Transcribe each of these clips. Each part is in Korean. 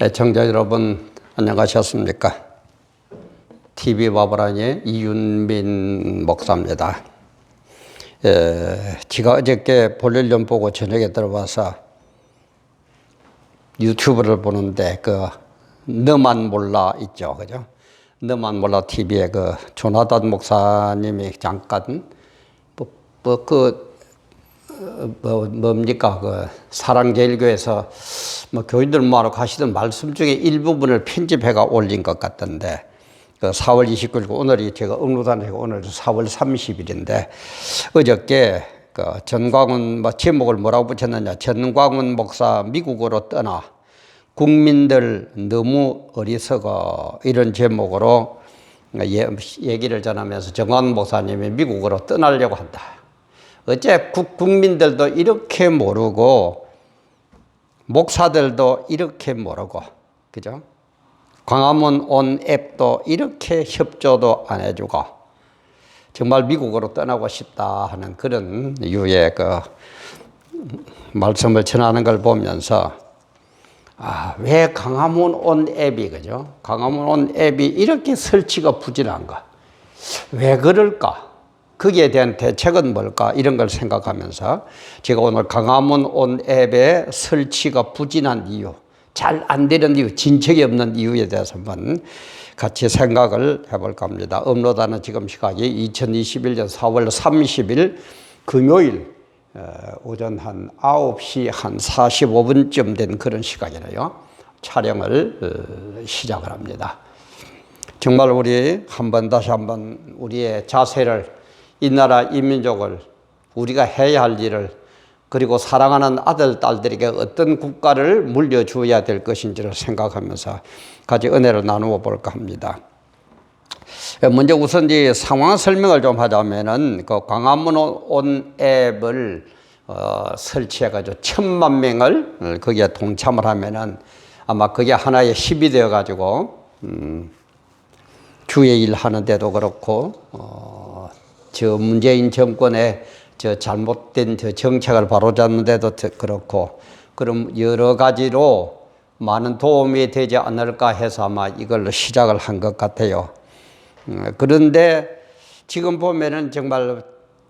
애청자 여러분 안녕하셨습니까? TV 바보라니의 이윤민 목사입니다. 제가 어저께 볼일 좀 보고 저녁에 들어와서 유튜브를 보는데 너만 몰라 있죠, 그죠? 너만 몰라 TV에 조나단 목사님이 잠깐 뭡니까 사랑제일교회에서 교인들 모아러 가시던 말씀 중에 일부분을 편집해가 올린 것 같던데 4월 29일 오늘이 제가 응루단이고 오늘 4월 30일인데 어저께 전광훈 제목을 뭐라고 붙였느냐, 전광훈 목사 미국으로 떠나 국민들 너무 어리석어, 이런 제목으로 얘기를 전하면서 전광훈 목사님이 미국으로 떠나려고 한다. 어째 국민들도 이렇게 모르고 목사들도 이렇게 모르고, 그죠? 광화문 온 앱도 이렇게 협조도 안 해주고 정말 미국으로 떠나고 싶다 하는 그런 유의 말씀을 전하는 걸 보면서 왜 광화문 온 앱이, 그죠? 광화문 온 앱이 이렇게 설치가 부진한가? 왜 그럴까? 거기에 대한 대책은 뭘까? 이런 걸 생각하면서 제가 오늘 광화문 온 앱의 설치가 부진한 이유, 잘 안 되는 이유, 진척이 없는 이유에 대해서 한번 같이 생각을 해볼까 합니다. 업로드하는 지금 시각이 2021년 4월 30일 금요일 오전 한 9시 한 45분쯤 된 그런 시각이네요. 촬영을 시작을 합니다. 정말 우리 다시 한번 우리의 자세를, 이 나라 이 민족을, 우리가 해야 할 일을, 그리고 사랑하는 아들, 딸들에게 어떤 국가를 물려주어야 될 것인지를 생각하면서 같이 은혜를 나누어 볼까 합니다. 먼저 우선 이 상황 설명을 좀 하자면은 광화문 온 앱을 설치해가지고 1000만 명을 거기에 동참을 하면은 아마 그게 하나의 힘이 되어가지고 주의 일 하는데도 그렇고 저 문재인 정권의 저 잘못된 저 정책을 바로잡는 데도 그렇고, 그럼 여러 가지로 많은 도움이 되지 않을까 해서 아마 이걸로 시작을 한 것 같아요. 그런데 지금 보면은 정말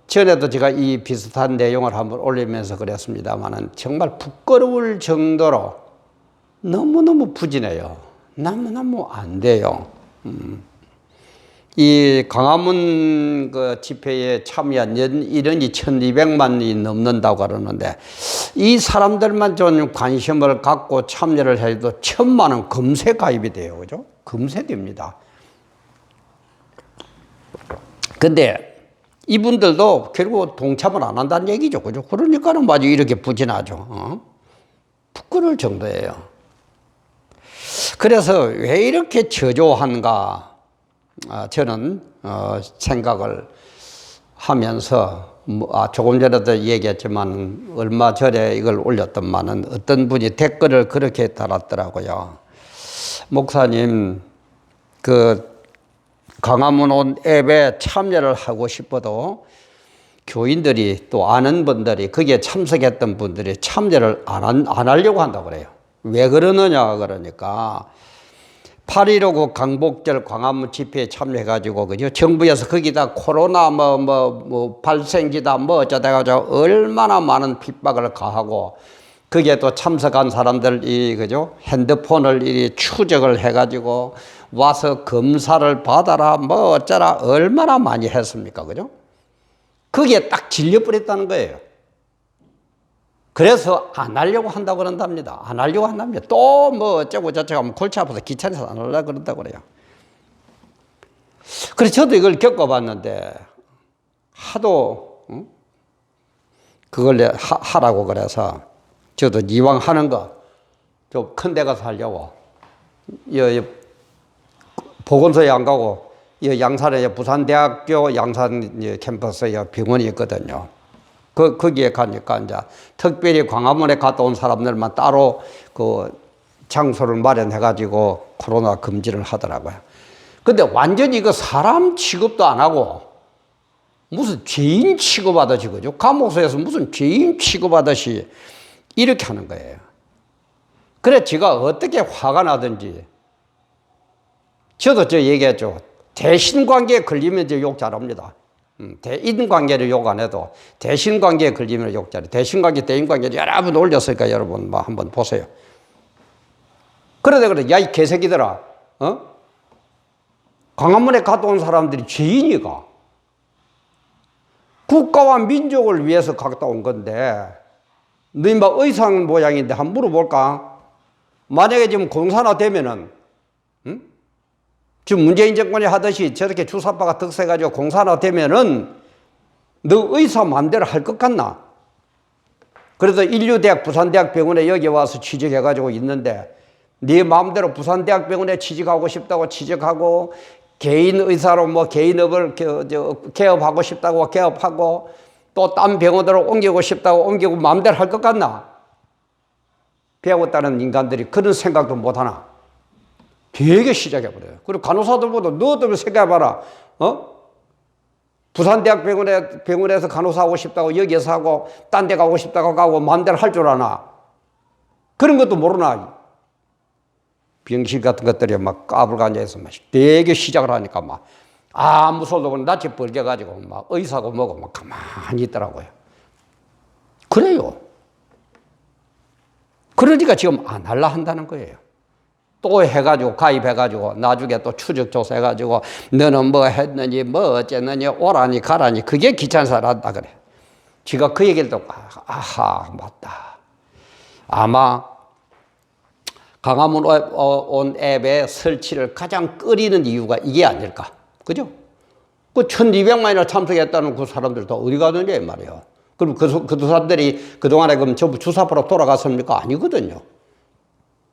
전에도 제가 이 비슷한 내용을 한번 올리면서 그랬습니다만은 정말 부끄러울 정도로 너무너무 부진해요. 너무너무 안 돼요. 이 광화문 집회에 참여한 인원이 1200만이 넘는다고 그러는데 이 사람들만 좀 관심을 갖고 참여를 해도 1000만은 금세 가입이 돼요. 그죠? 금세 됩니다. 근데 이분들도 결국 동참을 안 한다는 얘기죠. 그죠? 그러니까는 마저 이렇게 부진하죠. 부끄러울 정도예요. 그래서 왜 이렇게 저조한가? 저는 생각을 하면서 조금 전에도 얘기했지만 얼마 전에 이걸 올렸더만은 어떤 분이 댓글을 그렇게 달았더라고요. 목사님, 광화문 온 앱에 참여를 하고 싶어도 교인들이 또 아는 분들이, 거기에 참석했던 분들이 참여를 안 하려고 한다고 그래요. 왜 그러느냐 그러니까 8.15 광복절 광화문 집회에 참여해가지고, 그죠? 정부에서 거기다 코로나 발생기다 어쩌다가지고 얼마나 많은 핍박을 가하고, 거기에 또 참석한 사람들이, 그죠? 핸드폰을 추적을 해가지고 와서 검사를 받아라 어쩌라 얼마나 많이 했습니까? 그죠? 거기에 딱 질려버렸다는 거예요. 그래서 안 하려고 한다고 그런답니다. 안 하려고 한답니다. 또 어쩌고 저쩌고 하면 골치 아파서 귀찮아서 안 하려고 그런다고 그래요. 그래서 저도 이걸 겪어봤는데 하도 그걸 하라고 그래서 저도 이왕 하는 거 좀 큰 데 가서 하려고 보건소에 안 가고 양산에 부산대학교 양산 캠퍼스에 병원이 있거든요. 거기에 가니까 이제 특별히 광화문에 갔다 온 사람들만 따로 장소를 마련해가지고 코로나 금지를 하더라고요. 근데 완전히 사람 취급도 안 하고 무슨 죄인 취급하듯이, 그죠? 감옥소에서 무슨 죄인 취급하듯이 이렇게 하는 거예요. 그래, 지가 어떻게 화가 나든지. 저도 저 얘기했죠. 대신관계에 걸리면 이제 욕 잘합니다. 대인관계를 욕 안 해도 대신관계에 걸리면 욕 잘해. 대신관계, 대인관계 여러 번 올렸으니까 여러분 뭐 한번 보세요. 그러다 그래, 야, 이 개새끼들아, 광화문에 갔다 온 사람들이 죄인이가. 국가와 민족을 위해서 갔다 온 건데, 너희 막 의상 모양인데 한번 물어볼까? 만약에 지금 공산화 되면은, 지금 문재인 정권이 하듯이 저렇게 주사파가 득세가지고 공산화 되면은 너 의사 마음대로 할 것 같나? 그래서 인류대학 부산대학병원에 여기 와서 취직해가지고 있는데 네 마음대로 부산대학병원에 취직하고 싶다고 취직하고 개인 의사로 뭐 개인업을 개업하고 싶다고 개업하고 또 딴 병원으로 옮기고 싶다고 옮기고 마음대로 할 것 같나? 배웠다는 인간들이 그런 생각도 못하나? 되게 시작해버려요. 그리고 간호사들보다 너도 생각해봐라. 부산대학병원에서 간호사 하고 싶다고 여기에서 하고 딴 데 가고 싶다고 가고 마음대로 할 줄 아나? 그런 것도 모르나? 병실 같은 것들이 막 까불간자해서 막 되게 시작을 하니까 막 아무 소리도 없는 낯이 벌겨가지고 막 의사고 뭐고 막 가만히 있더라고요. 그래요. 그러니까 지금 안 할라 한다는 거예요. 또 해가지고 가입해가지고 나중에 또 추적조사 해가지고 너는 뭐 했느니 뭐 어쨌느니 오라니 가라니 그게 귀찮아서 한다 그래. 지가 그 얘기를 듣고 아하 맞다. 아마 강화문 온 앱의 설치를 가장 꺼리는 이유가 이게 아닐까. 그죠? 그 1200만이나 참석했다는 그 사람들 다 어디 가느냐 이 말이에요. 그럼 그 사람들이 그동안에 그럼 전부 주사파로 돌아갔습니까? 아니거든요.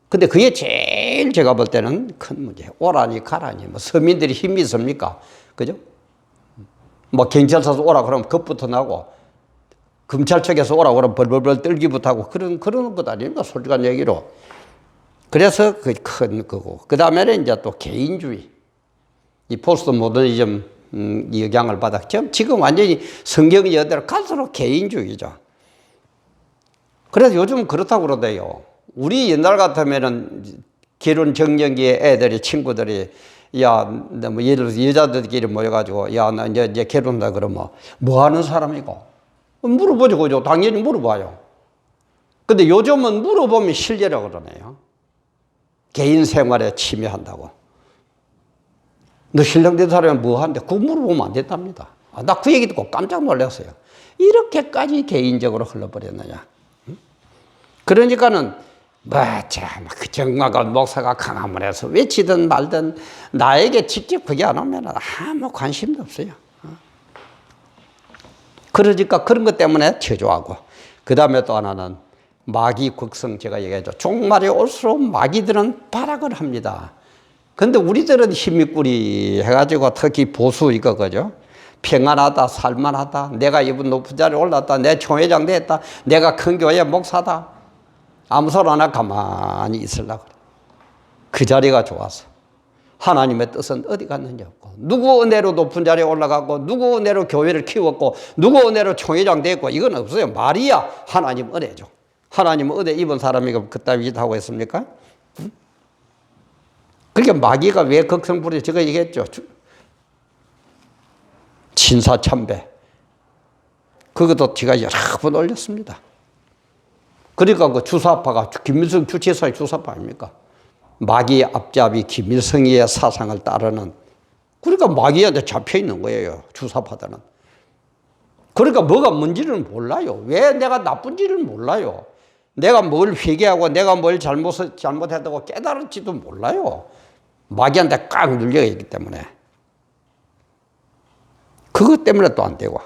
근데 그게 제일 제가 볼 때는 큰 문제예요. 오라니 가라니 뭐 서민들이 힘이 있습니까? 그죠? 뭐 경찰서에서 오라 그러면 겁부터 나고 검찰 측에서 오라 그러면 벌벌벌 떨기부터 하고 그런 것 아닙니까? 솔직한 얘기로. 그래서 그 큰 거고. 그 다음에는 이제 또 개인주의. 이 포스트 모더니즘 영향을 받았죠. 지금 완전히 성경이 여대로 갈수록 개인주의죠. 그래서 요즘 그렇다고 그러대요. 우리 옛날 같으면은 결혼 정년기에 애들이 친구들이 야, 뭐 예를 들어서 여자들끼리 모여가지고 야, 나 이제 결혼한다 그러면 뭐 하는 사람이고 물어보죠, 그죠? 당연히 물어봐요. 근데 요즘은 물어보면 실례라고 그러네요. 개인 생활에 침해한다고. 너 신랑 된 사람이 뭐 하는데 그거 물어보면 안 된답니다. 나 그 얘기 듣고 깜짝 놀랐어요. 이렇게까지 개인적으로 흘러버렸느냐. 그러니까는 그 정막원 목사가 강화문에서 외치든 말든 나에게 직접 그게 안 오면 아무 관심도 없어요. 그러니까 그런 것 때문에 초조하고. 그 다음에 또 하나는 마귀 극성 제가 얘기했죠. 종말이 올수록 마귀들은 발악을 합니다. 근데 우리들은 힘있구리 해가지고 특히 보수 이거 그죠? 평안하다, 살만하다, 내가 이번 높은 자리에 올랐다, 내 총회장 됐다, 내가 큰 교회 목사다. 아무 소리 안 하고 가만히 있으려고 그래. 그 자리가 좋아서. 하나님의 뜻은 어디 갔는지 없고, 누구 은혜로 높은 자리에 올라가고, 누구 은혜로 교회를 키웠고, 누구 은혜로 총회장 됐고, 이건 없어요. 말이야 하나님 은혜죠. 하나님은 은혜 입은 사람이 그따위 짓 하고 있습니까? 그러니까 마귀가 왜 극성 부려? 제가 얘기했죠. 진사참배. 그것도 제가 여러 번 올렸습니다. 그러니까 그 주사파가 김일성 주체사의 주사파 아닙니까? 마귀 앞잡이 김일성의 사상을 따르는. 그러니까 마귀한테 잡혀 있는 거예요. 주사파들은. 그러니까 뭐가 뭔지를 몰라요. 왜 내가 나쁜지를 몰라요. 내가 뭘 회개하고 내가 뭘 잘못했다고 깨달을지도 몰라요. 마귀한테 꽉 눌려 있기 때문에. 그것 때문에 또 안 되고.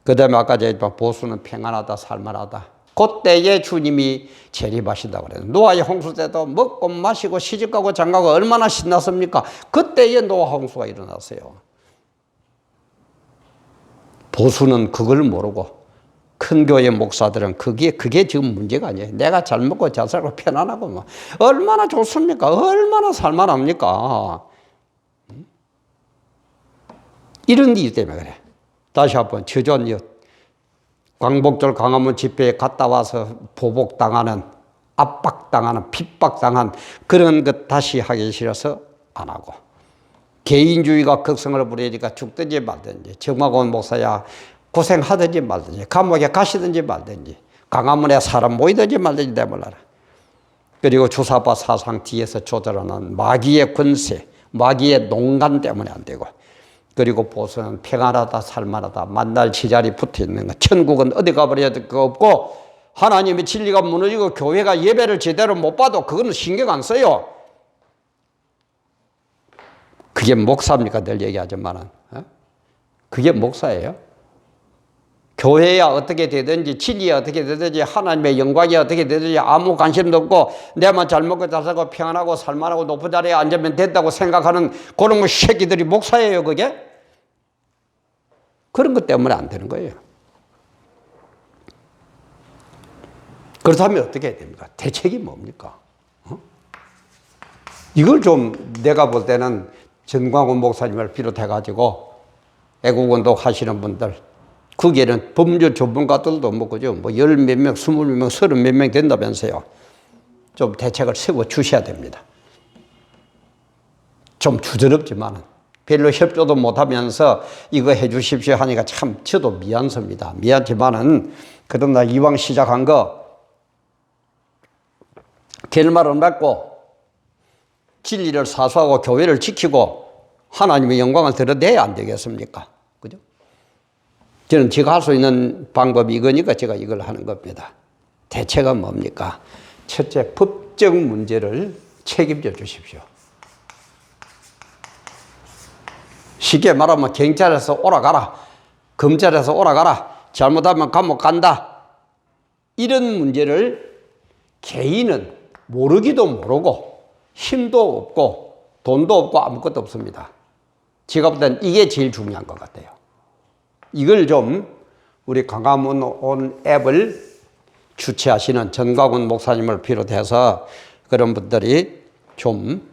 그 다음에 아까 제가 보수는 평안하다, 살만하다. 그때에 주님이 재림하신다고 그래요. 노아의 홍수 때도 먹고 마시고 시집가고 장가고 얼마나 신났습니까? 그때에 노아 홍수가 일어났어요. 보수는 그걸 모르고 큰 교회 목사들은 그게 지금 문제가 아니에요. 내가 잘 먹고 잘 살고 편안하고 뭐 얼마나 좋습니까? 얼마나 살만합니까? 이런 이유 때문에 그래. 다시 한번 저전 광복절 광화문 집회에 갔다 와서 보복당하는 압박 압박당하는 핍박당한 그런 것 다시 하기 싫어서 안 하고, 개인주의가 극성을 부리니까 죽든지 말든지, 정마고원 목사야 고생하든지 말든지, 감옥에 가시든지 말든지, 광화문에 사람 모이든지 말든지 내 몰라라. 그리고 주사파 사상 뒤에서 조절하는 마귀의 권세, 마귀의 농간 때문에 안 되고, 그리고 보수는 평안하다 살만하다 만날 지자리 붙어 있는 거, 천국은 어디 가버려야 될 거 없고, 하나님의 진리가 무너지고 교회가 예배를 제대로 못 봐도 그거는 신경 안 써요. 그게 목사입니까? 늘 얘기하지만은, 그게 목사예요? 교회야 어떻게 되든지, 진리야 어떻게 되든지, 하나님의 영광이 어떻게 되든지 아무 관심도 없고, 내만 잘 먹고 잘 살고 평안하고 살만하고 높은 자리에 앉으면 된다고 생각하는 그런 거 새끼들이 목사예요, 그게? 그런 것 때문에 안 되는 거예요. 그렇다면 어떻게 해야 됩니까? 대책이 뭡니까? 이걸 좀 내가 볼 때는 전광훈 목사님을 비롯해가지고 애국운동 하시는 분들, 거기에는 법률 전문가들도 뭐, 그죠? 뭐, 열 몇 명, 스물 몇 명, 서른 몇 명 된다면서요. 좀 대책을 세워 주셔야 됩니다. 좀 주저럽지만은, 별로 협조도 못 하면서 이거 해 주십시오 하니까 참 저도 미안습니다. 미안지만은, 그러나 이왕 시작한 거, 결말을 맺고, 진리를 사수하고 교회를 지키고, 하나님의 영광을 드러내야 안 되겠습니까? 그죠? 저는 제가 할 수 있는 방법이 이거니까 제가 이걸 하는 겁니다. 대책은 뭡니까? 첫째, 법적 문제를 책임져 주십시오. 쉽게 말하면 경찰에서 오라가라, 검찰에서 오라가라, 잘못하면 감옥 간다. 이런 문제를 개인은 모르기도 모르고 힘도 없고 돈도 없고 아무것도 없습니다. 제가 볼 때는 이게 제일 중요한 것 같아요. 이걸 좀 우리 광화문 온 앱을 주최하시는 전광훈 목사님을 비롯해서 그런 분들이 좀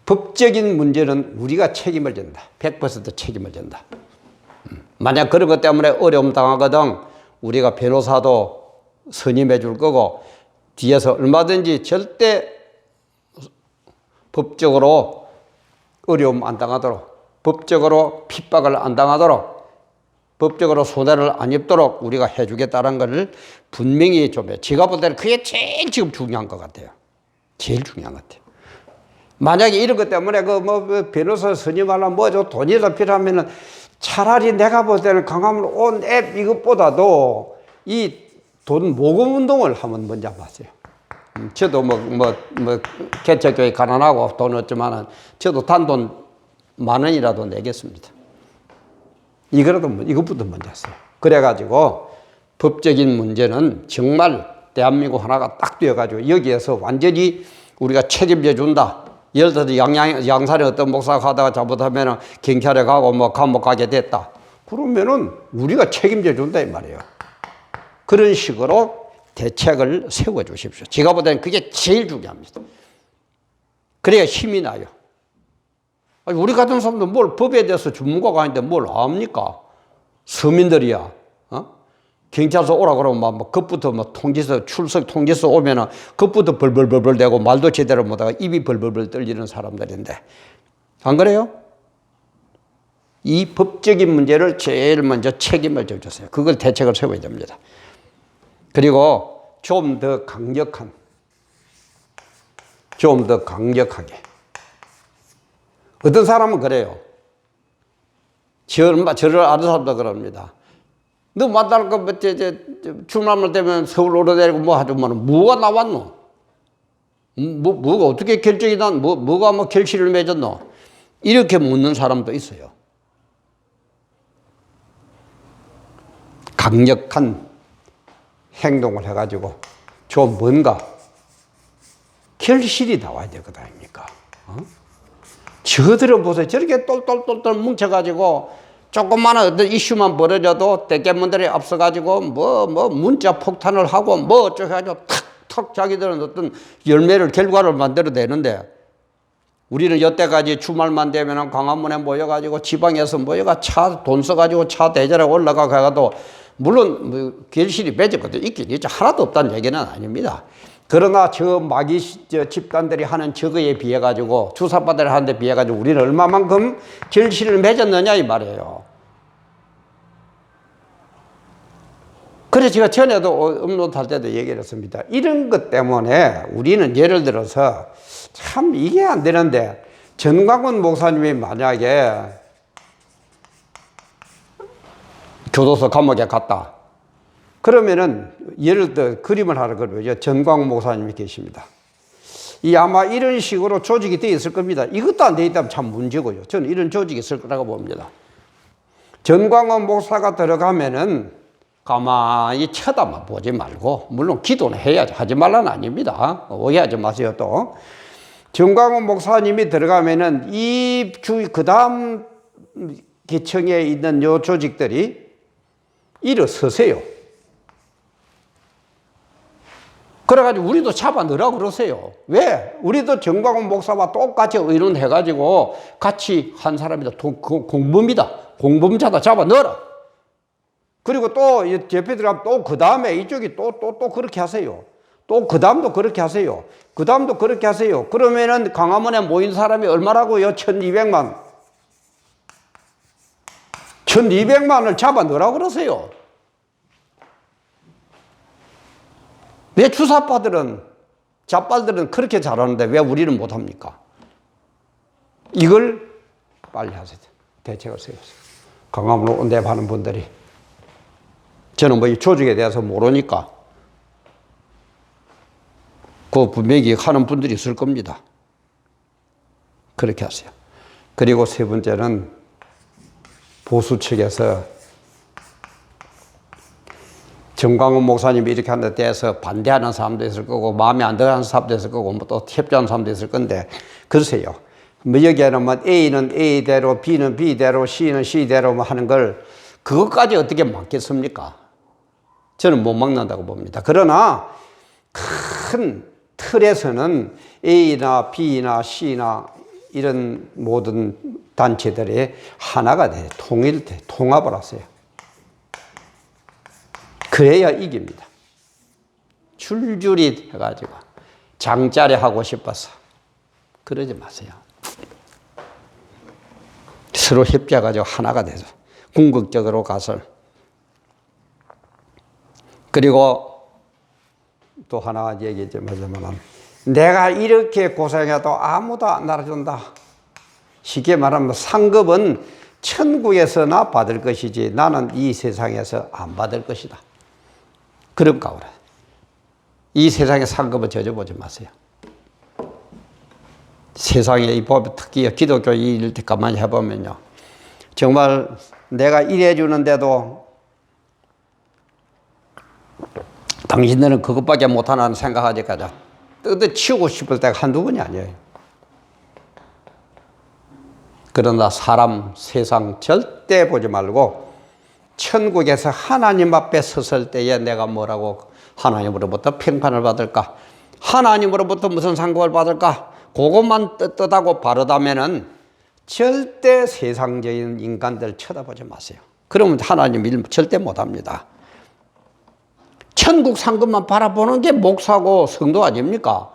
법적인 문제는 우리가 책임을 진다. 100% 책임을 진다. 만약 그런 것 때문에 어려움 당하거든 우리가 변호사도 선임해 줄 거고 뒤에서 얼마든지 절대 법적으로 어려움 안 당하도록, 법적으로 핍박을 안 당하도록, 법적으로 손해를 안 입도록 우리가 해주겠다는 것을 분명히 좀 해. 제가 볼 때는 그게 제일 지금 중요한 것 같아요. 제일 중요한 것 같아요. 만약에 이런 것 때문에 변호사 선임하려면 뭐죠? 돈이 더 필요하면은 차라리 내가 볼 때는 광화문 온 앱 이것보다도 이 돈 모금 운동을 하면 먼저 봤어요. 저도 개척교회 가난하고 돈 없지만은 저도 단돈 10,000원이라도 내겠습니다. 이것부터 먼저 했어요. 그래가지고 법적인 문제는 정말 대한민국 하나가 딱 되어가지고 여기에서 완전히 우리가 책임져 준다. 예를 들어서 양산에 어떤 목사가 하다가 잘못하면 경찰에 가고 감옥 가게 됐다. 그러면은 우리가 책임져 준다 이 말이에요. 그런 식으로 대책을 세워 주십시오. 제가 볼 때는 그게 제일 중요합니다. 그래야 힘이 나요. 우리 같은 사람도 뭘 법에 대해서 전문가가 아닌데 뭘 압니까? 서민들이야. 경찰서 오라 그러면 그것부터 통지서, 출석 통지서 오면은 그것부터 벌벌벌벌 대고 말도 제대로 못하고 입이 벌벌벌 떨리는 사람들인데. 안 그래요? 이 법적인 문제를 제일 먼저 책임을 져주세요. 그걸 대책을 세워야 됩니다. 그리고 좀 더 강력하게 어떤 사람은 그래요. 저를 아는 사람도 그럽니다. 너 만날 거 주말만 되면 서울 오르내리고 뭐 하지만 뭐가 나왔노? 뭐가 어떻게 결정이 난 뭐가 결실을 맺었노? 이렇게 묻는 사람도 있어요. 강력한 행동을 해가지고 좀 뭔가 결실이 나와야 되거든 아닙니까? 저들은 보세요. 저렇게 똘똘똘똘 뭉쳐가지고 조그마한 어떤 이슈만 벌어져도 대개문들이 앞서가지고 문자 폭탄을 하고 어쩌고 해가지고 탁탁 자기들은 어떤 열매를 결과를 만들어내는데 우리는 여태까지 주말만 되면 광화문에 모여가지고 지방에서 모여가 돈 써가지고 차 대절에 올라가가도 물론 결실이 맺었거든요. 있긴 있죠. 하나도 없다는 얘기는 아닙니다. 그러나 저 마귀 집단들이 하는 저거에 비해 가지고 주사파들이 하는 데 비해 가지고 우리는 얼마만큼 결실을 맺었느냐 이 말이에요. 그래서 제가 전에도 업로드할 때도 얘기를 했습니다. 이런 것 때문에 우리는 예를 들어서 참 이게 안 되는데 전광훈 목사님이 만약에 교도소 감옥에 갔다. 그러면은 예를 들어 그림을 하나 그려요. 전광훈 목사님이 계십니다. 이 아마 이런 식으로 조직이 되어 있을 겁니다. 이것도 안 되어 있다면 참 문제고요. 저는 이런 조직이 있을 거라고 봅니다. 전광훈 목사가 들어가면은 가만히 쳐다만 보지 말고, 물론 기도는 해야죠. 하지 말라는 아닙니다. 오해하지 마세요, 또. 전광훈 목사님이 들어가면은 그 다음 기청에 있는 요 조직들이 일어서세요. 그래가지고 우리도 잡아 넣으라고 그러세요. 왜? 우리도 전광훈 목사와 똑같이 의논해가지고 같이 한 사람이다. 공범이다. 공범자다. 잡아 넣어라. 그리고 또 옆에 들어가면 또 그 다음에 이쪽이 또 그렇게 하세요. 또 그 다음도 그렇게 하세요. 그 다음도 그렇게 하세요. 그러면은 광화문에 모인 사람이 얼마라고요? 1200만. 1200만을 잡아 넣으라고 그러세요. 왜 주사파들은, 잡발들은 그렇게 잘하는데 왜 우리는 못합니까? 이걸 빨리 하세요. 대책을 세우세요. 광화문으로 온대하는 분들이. 저는 뭐 이 조직에 대해서 모르니까 그 분명히 하는 분들이 있을 겁니다. 그렇게 하세요. 그리고 세 번째는 보수 측에서 전광훈 목사님이 이렇게 하는 데 대해서 반대하는 사람도 있을 거고 마음에 안 들어하는 사람도 있을 거고 뭐 또 협조하는 사람도 있을 건데 그러세요. 뭐 여기에는 뭐 A는 A대로 B는 B대로 C는 C대로 뭐 하는 걸 그것까지 어떻게 막겠습니까? 저는 못 막는다고 봅니다. 그러나 큰 틀에서는 A나 B나 C나 이런 모든 단체들이 하나가 돼, 통일돼, 통합을 하세요. 그래야 이깁니다. 줄줄이 해가지고 장짜리 하고 싶어서 그러지 마세요. 서로 협조해가지고 하나가 돼서 궁극적으로 가서. 그리고 또 하나 얘기 좀 하자면 내가 이렇게 고생해도 아무도 안 알아준다. 쉽게 말하면 상급은 천국에서나 받을 것이지 나는 이 세상에서 안 받을 것이다. 그런가 그래. 이 세상의 상급은 전혀 보지 마세요. 세상에 이 법, 특히 기독교 일 가만히 해보면요. 정말 내가 일해주는데도 당신들은 그것밖에 못하나 생각하니까 뜯어치우고 싶을 때가 한두 번이 아니에요. 그러나 사람, 세상 절대 보지 말고 천국에서 하나님 앞에 섰을 때에 내가 뭐라고 하나님으로부터 평판을 받을까? 하나님으로부터 무슨 상급을 받을까? 그것만 떳떳하고 바르다면은 절대 세상적인 인간들 쳐다보지 마세요. 그러면 하나님 일 절대 못합니다. 천국 상급만 바라보는 게 목사고 성도 아닙니까?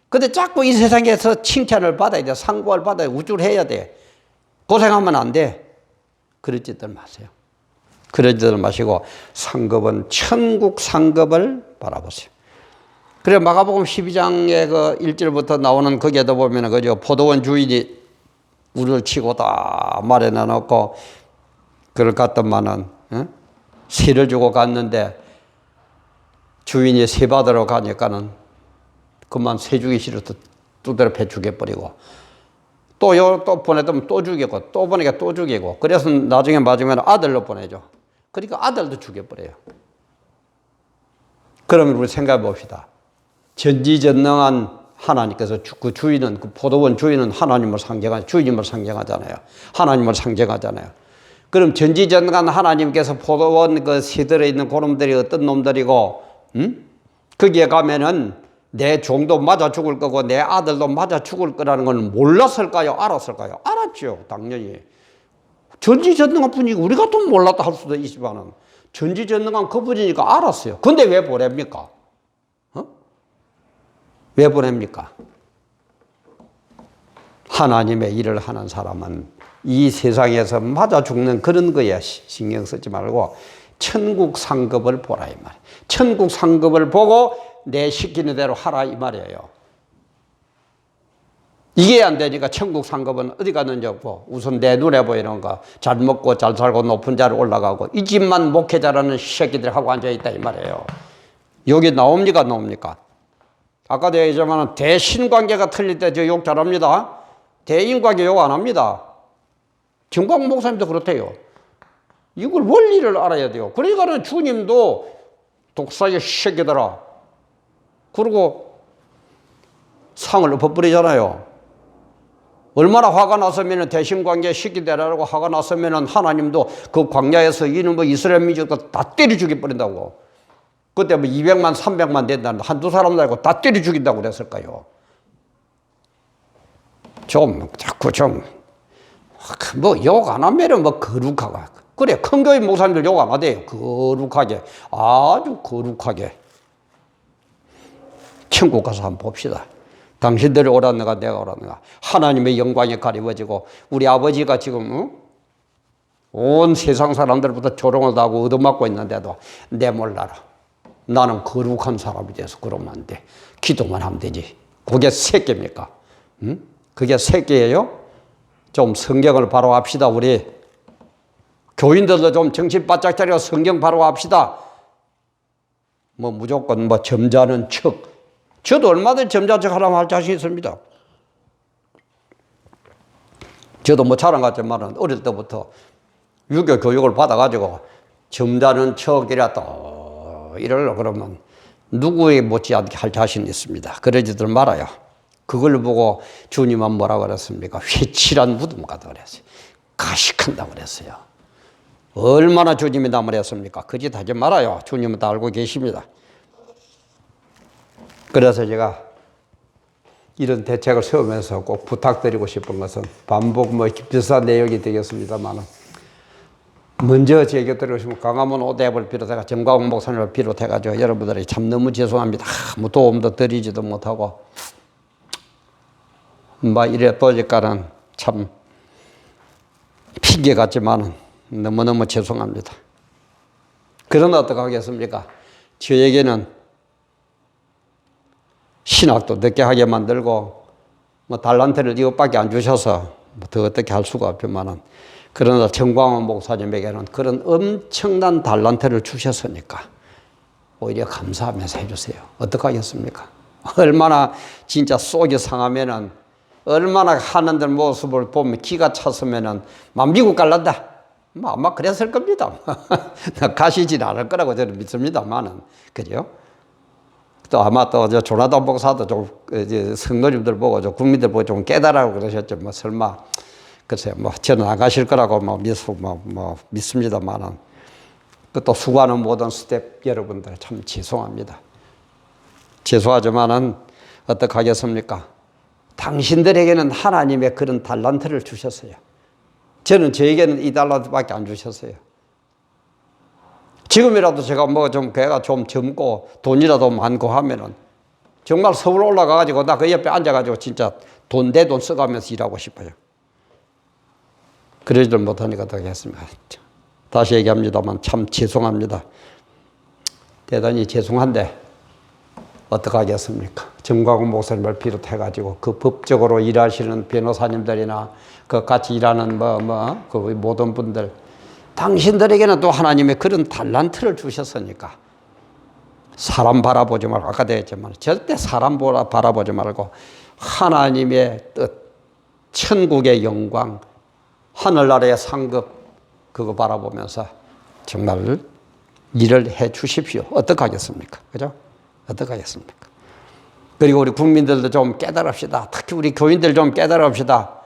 근데 자꾸 이 세상에서 칭찬을 받아야 돼. 상급을 받아야 돼. 우쭐 해야 돼. 고생하면 안 돼. 그러지들 마세요. 그러지들 마시고 상급은 천국 상급을 바라보세요. 그래 마가복음 12장의 그 1절부터 나오는 거기에도 보면은 그죠. 포도원 주인이 우리를 치고 다 마련해 놓고 그걸 갖더만은 세를 주고 갔는데 주인이 세 받으러 가니까는 그만 세 주기 싫어서 두드려 패 죽여버리고 또 보내면 또 죽이고 또 보내니까 또 죽이고 그래서 나중에 맞으면 아들로 보내죠. 그러니까 아들도 죽여버려요. 그러면 우리 생각해 봅시다. 전지전능한 하나님께서 그 주인은 그 포도원 주인은 하나님을 상징하잖아요. 주님을 상징하잖아요. 하나님을 상징하잖아요. 그럼 전지전능한 하나님께서 포도원 그 새들에 있는 고놈들이 어떤 놈들이고 거기에 가면은 내 종도 맞아 죽을 거고 내 아들도 맞아 죽을 거라는 건 몰랐을까요? 알았을까요? 알았죠. 당연히. 전지전능한 분이 우리가 또 몰랐다 할 수도 있지만은 전지전능한 그분이니까 알았어요. 근데 왜 보냅니까? 왜 보냅니까? 하나님의 일을 하는 사람은 이 세상에서 맞아 죽는 그런 거에 신경 쓰지 말고 천국 상급을 보라 이 말이에요. 천국 상급을 보고 내 시키는 대로 하라 이 말이에요. 이게 안 되니까 천국 상급은 어디 갔는지 없고 우선 내 눈에 보이는 거 잘 먹고 잘 살고 높은 자리에 올라가고 이 집만 목회자라는 새끼들 하고 앉아있다 이 말이에요. 여기 나옵니까? 나옵니까? 아까도 얘기했지만 대신관계가 틀릴 때 저 욕 잘합니다. 대인관계 욕 안 합니다. 정광훈 목사님도 그렇대요. 이걸 원리를 알아야 돼요. 그러니까는 주님도 독사의 새끼들아 그러고 상을 엎어버리잖아요. 얼마나 화가 났으면 대신관계 시키되라고 화가 났으면 하나님도 그 광야에서 이놈의 이스라엘 민족도 다 때려 죽여버린다고. 그때 뭐 200만, 300만 된다는데 한두 사람 말고 다 때려 죽인다고 그랬을까요? 자꾸 뭐 욕 안 하면은 뭐 거룩하고. 그래, 큰 교회 목사님들 욕 안 하대요. 거룩하게. 아주 거룩하게. 천국 가서 한번 봅시다. 당신들이 옳았는가 내가 옳았는가. 하나님의 영광이 가리워지고 우리 아버지가 지금 온 세상 사람들보다 조롱을 하고 얻어맞고 있는데도 내 몰라라. 나는 거룩한 사람이 돼서 그러면 안 돼. 기도만 하면 되지. 그게 새끼입니까? 응? 그게 새끼예요? 좀 성경을 바로 합시다. 우리 교인들도 좀 정신 바짝 차려 성경 바로 합시다. 뭐 무조건 뭐 점잖은 척. 저도 얼마든지 점잖은 척 하라고 할 자신 있습니다. 저도 뭐 자랑 같지만은 어릴 때부터 유교 교육을 받아가지고 점잖은 척이라 또 이러려고 그러면 누구에 못지않게 할 자신 있습니다. 그러지들 말아요. 그걸 보고 주님은 뭐라고 그랬습니까? 회칠한 무덤 같다 그랬어요. 가식한다고 그랬어요. 얼마나 주님이 남을 했습니까? 그 짓 하지 말아요. 주님은 다 알고 계십니다. 그래서 제가 이런 대책을 세우면서 꼭 부탁드리고 싶은 것은 반복 비슷한 내용이 되겠습니다만 먼저 제 곁에 오시면 강화문 오대부를 비롯해서 정광훈 목사님을 비롯해가지고 여러분들이 참 너무 죄송합니다. 아무 도움도 드리지도 못하고 이래 보니까는 참 핑계 같지만 너무너무 죄송합니다. 그러나 어떡하겠습니까? 저에게는 신학도 늦게 하게 만들고 뭐 달란트를 이것밖에 안 주셔서 더 어떻게 할 수가 없지만은 그러나 정광훈 목사님에게는 그런 엄청난 달란트를 주셨으니까 오히려 감사하면서 해주세요. 어떡하겠습니까? 얼마나 진짜 속이 상하면은 얼마나 하는들 모습을 보면 기가 찼으면은 미국 갈란다. 아마 그랬을 겁니다. 가시질 않을 거라고 저는 믿습니다만은. 그죠? 또 아마 또 조나단 목사도 좀 성도님들 보고 좀 국민들 보고 좀 깨달으라고 그러셨죠. 뭐 설마 글쎄요. 뭐 저는 안 가실 거라고 믿습니다만은. 또 수고하는 모든 스텝 여러분들 참 죄송합니다. 죄송하지만은 어떡하겠습니까? 당신들에게는 하나님의 그런 달란트를 주셨어요. 저는 저에게는 이 달란트밖에 안 주셨어요. 지금이라도 제가 뭐 좀 걔가 좀 젊고 돈이라도 많고 하면은 정말 서울 올라가가지고 나 그 옆에 앉아가지고 진짜 돈 내 돈 써가면서 일하고 싶어요. 그러지를 못하니까 더 했습니다. 다시 얘기합니다만 참 죄송합니다. 대단히 죄송한데 어떡하겠습니까? 정광훈 목사님을 비롯해가지고 그 법적으로 일하시는 변호사님들이나 그 같이 일하는 그 모든 분들 당신들에게는 또 하나님의 그런 달란트를 주셨으니까 사람 바라보지 말고 아까도 했지만 절대 사람 바라보지 말고 하나님의 뜻, 천국의 영광, 하늘나라의 상급 그거 바라보면서 정말 일을 해 주십시오. 어떡하겠습니까? 그죠? 어떡하겠습니까? 그리고 우리 국민들도 좀 깨달읍시다. 특히 우리 교인들 좀 깨달읍시다.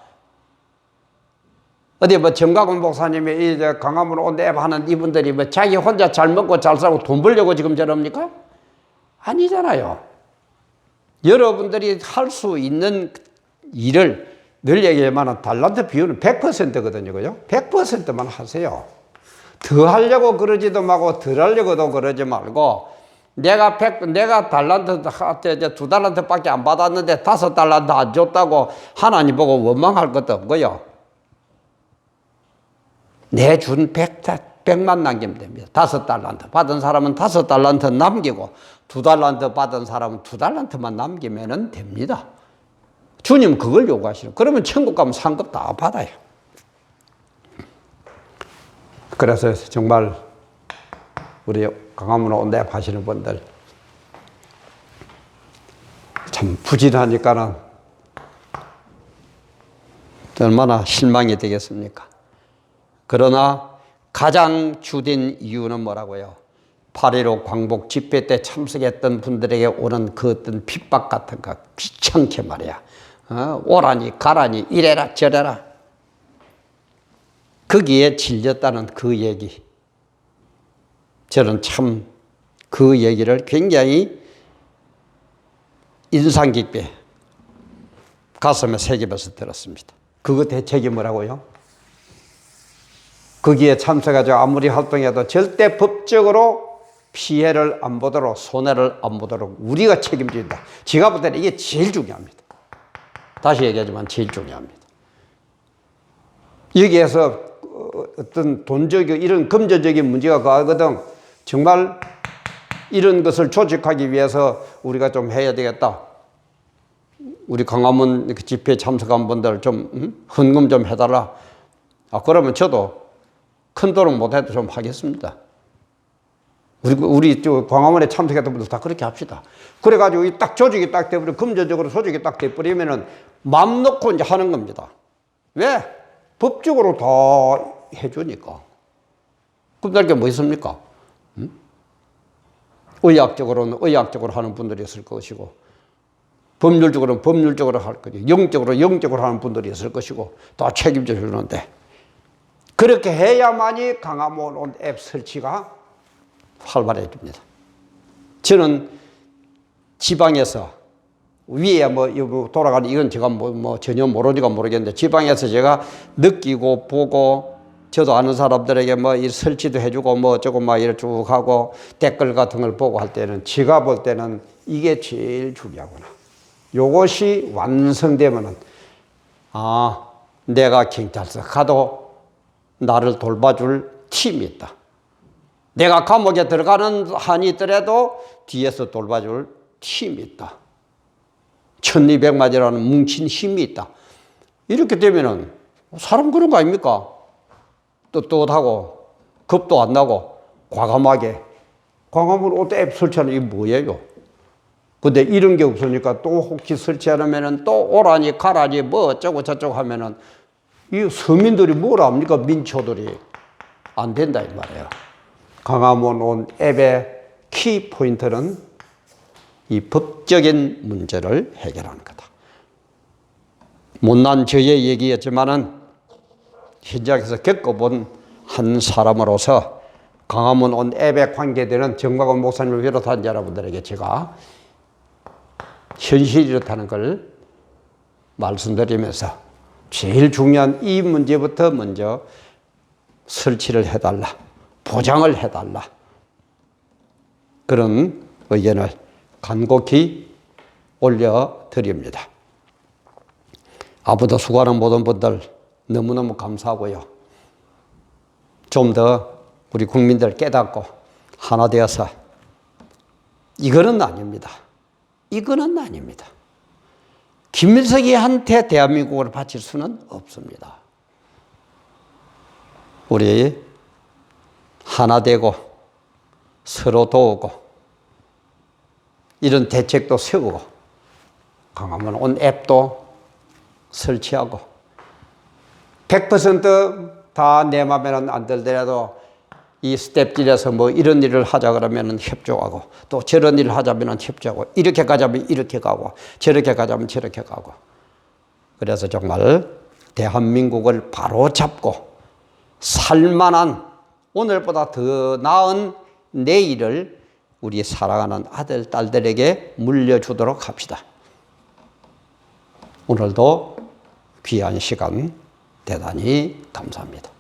어디 뭐 정광훈 목사님이 이 강화문 온대 하는 이분들이 뭐 자기 혼자 잘 먹고 잘 살고 돈 벌려고 지금 저럽니까? 아니잖아요. 여러분들이 할 수 있는 일을 늘 얘기하면 달란트 비율은 100%거든요. 그죠? 100%만 하세요. 더 하려고 그러지도 말고 덜 하려고도 그러지 말고 내가 달란트, 2달란트밖에 안 받았는데 5달란트 안 줬다고 하나님 보고 원망할 것도 없고요. 내 준 100만 남기면 됩니다. 5달란트 받은 사람은 5달란트 남기고 2달란트 받은 사람은 2달란트만 남기면 됩니다. 주님 그걸 요구하시는. 그러면 천국 가면 상급 다 받아요. 그래서 정말 우리 강화문 온대 하시는 분들 참 부진하니까는 얼마나 실망이 되겠습니까? 그러나 가장 주된 이유는 뭐라고요? 8.15 광복 집회 때 참석했던 분들에게 오는 그 어떤 핍박 같은 거 귀찮게 말이야. 오라니 가라니 이래라 저래라. 거기에 질렸다는 그 얘기. 저는 참 그 얘기를 굉장히 인상 깊게 가슴에 새기면서 들었습니다. 그거 대책이 뭐라고요? 거기에 참석하죠. 아무리 활동해도 절대 법적으로 피해를 안 보도록, 손해를 안 보도록 우리가 책임진다. 제가 볼 때는 이게 제일 중요합니다. 다시 얘기하지만 제일 중요합니다. 여기에서 어떤 돈적인 이런 금전적인 문제가 가거든. 정말 이런 것을 조직하기 위해서 우리가 좀 해야 되겠다. 우리 강화문 집회에 참석한 분들 좀 헌금 좀 해달라. 그러면 저도 큰 돈은 못해도 좀 하겠습니다. 우리 광화문에 참석했던 분들 다 그렇게 합시다. 그래가지고 딱 조직이 딱 돼버리면 금전적으로 조직이 딱 돼버리면은 맘 놓고 이제 하는 겁니다. 왜? 법적으로 다 해주니까. 그럼 게 뭐 있습니까? 의학적으로는 의학적으로 하는 분들이 있을 것이고, 법률적으로는 법률적으로 할 것이고, 영적으로 하는 분들이 있을 것이고, 다 책임져 주는데, 그렇게 해야만이 강화문 온 앱 설치가 활발해집니다. 저는 지방에서 위에 돌아가는 이건 제가 전혀 모르니까 모르겠는데 지방에서 제가 느끼고 보고 저도 아는 사람들에게 이 설치도 해주고 어쩌고 이렇게 쭉 하고 댓글 같은 걸 보고 할 때는 제가 볼 때는 이게 제일 중요하구나. 요것이 완성되면은 내가 경찰서 가도 나를 돌봐줄 팀이 있다. 내가 감옥에 들어가는 한이 있더라도 뒤에서 돌봐줄 팀이 있다. 1200마디라는 뭉친 힘이 있다. 이렇게 되면은 사람 그런 거 아닙니까? 떳떳하고 겁도 안 나고 과감하게 광화문 옷 앱 설치하는 이게 뭐예요? 근데 이런 게 없으니까 또 혹시 설치하려면은 또 오라니 가라니 어쩌고 저쩌고 하면은 이 서민들이 뭘 합니까? 민초들이 안 된다 이 말이에요. 강화문 온 앱의 키 포인트는 이 법적인 문제를 해결하는 거다. 못난 저의 얘기였지만은 현장에서 겪어본 한 사람으로서 강화문 온 앱에 관계되는 정광훈 목사님을 비롯한 여러분들에게 제가 현실이 이렇다는 걸 말씀드리면서 제일 중요한 이 문제부터 먼저 설치를 해달라. 보장을 해달라. 그런 의견을 간곡히 올려드립니다. 앞으로도 수고하는 모든 분들 너무너무 감사하고요. 좀 더 우리 국민들 깨닫고 하나 되어서 이거는 아닙니다. 이거는 아닙니다. 김일성이한테 대한민국을 바칠 수는 없습니다. 우리 하나 되고 서로 도우고 이런 대책도 세우고 강화문 온 앱도 설치하고 100% 다 내 맘에는 안 들더라도 이 스텝질에서 이런 일을 하자 그러면 협조하고 또 저런 일을 하자면 협조하고 이렇게 가자면 이렇게 가고 저렇게 가자면 저렇게 가고 그래서 정말 대한민국을 바로 잡고 살만한 오늘보다 더 나은 내일을 우리 사랑하는 아들, 딸들에게 물려주도록 합시다. 오늘도 귀한 시간 대단히 감사합니다.